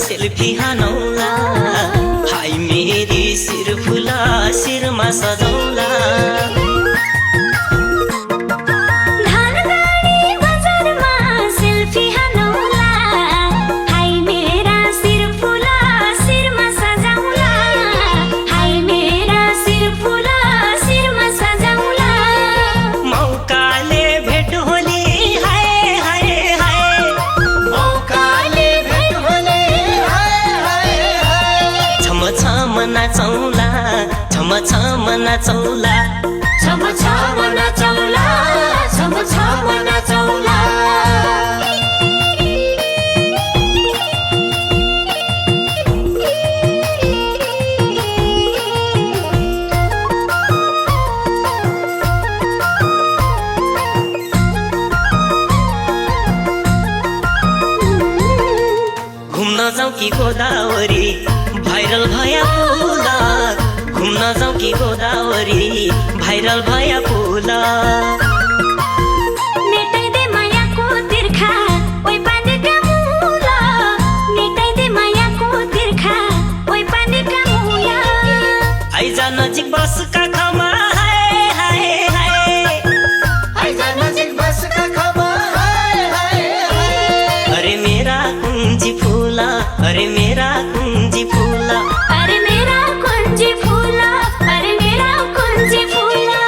selfie हानौला हाय मेरी सिर फुला सिरमा सजौला धनगढी बजारमा सेल्फी हानौला हाय मेरा सिर फुला सिरमा सजौला हाय मेरा सिर फुला सिरमा सजौला मौकाले भेट होली हाय हाय हाय मौकाले भेट होली छम नाचौला छम नाचौला छम नाचौला छम नाचौला घुम्न जाउँ कि गोदावरी भाइरल भया पुला घुम्न जाउँ कि गोदावरी भाइरल भया पुला मेटाइदे मायाको तिर्खा ओइ पानीका मुला मेटाइदे मायाको तिर्खा ओइ पानीका मुला आइज नजिक बस काखमा हाय हाय हाय आइज नजिक बस काखमा हाय हाय हाय अरे मेरा कुञ्जी फुला अरे मेरा कुञ्जी फुला अरे मेरा कुञ्जी फुला अरे मेरा कुञ्जी फुला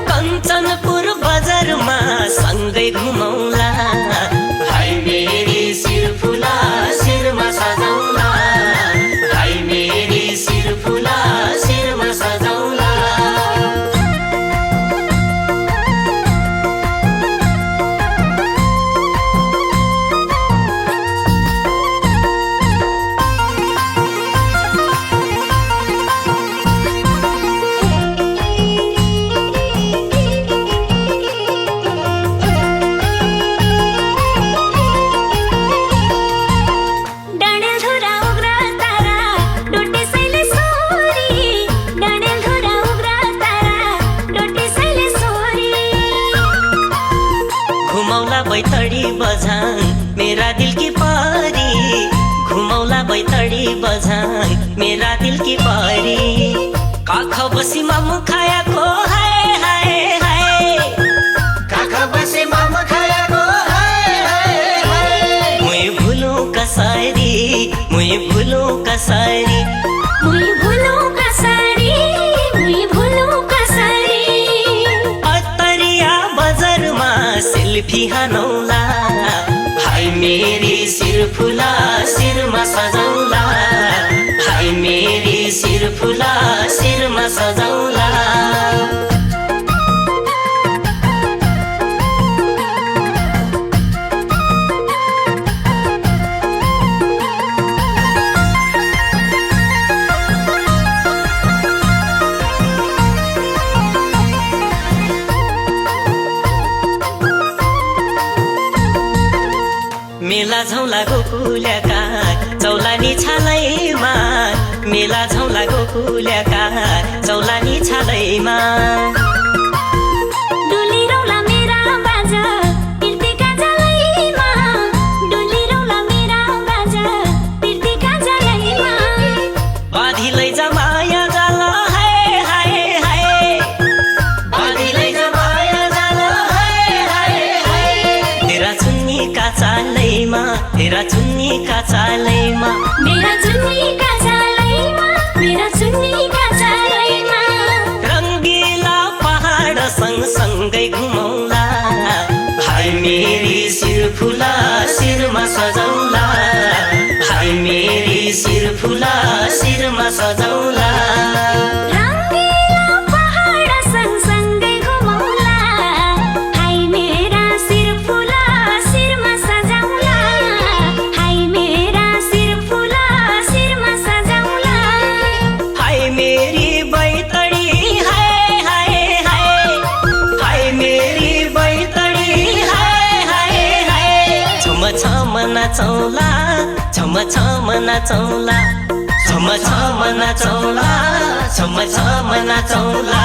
कञ्चनपुर बजारमा सँगै घुमौला हाय मेरी सिर फुला सिरमा सजौला हाय मेरी सिर फुला सिरमा सजौला डाँडेलधुरा उग्र तारा डोटेसैले सोरी डाँडेलधुरा उग्र तारा डोटेसैले सोरी घुमौला बैतडी बझाङ मेरा दिल की परी घुमौला बैतडी बझाङ मेरा दिल की परी काख बसी मामु खायाको हाय हाय हाय काखा बसे मामा खायाको हाय हाय हाय मुई भुलु कसरी मुई भुलु कसरी मुई भुलु कसरी मुई भुलु कसरी अत्तरिया बजारमा सेल्फी हानौला हाय मेरी सिर फुला सिरमा सजौला हाय मेरी सिर फुला सिरमा सजौला मेला झौला गोकुल्याका चौलानी छालैमा मेला झौला गोकुल्याका चौलानी छालैमा डुलिरौला मेरा बाजा पिर्तीका जलैमा डुलिरौला मेरा बाजा पिर्तीका जलैमा बाधी लैजा माया जाला हाय हाय हाय बाधी लैजा माया जाला हाय हाय हाय तेरा चुन्नी का चालैमा तेरा चुन्नी का चालैमा मेरा चुन्नीका चालैमा मेरा चुन्नीका चालैमा रङ्गिला नाचौला छम छम नाचौला छम छम नाचौला छम छम नाचौला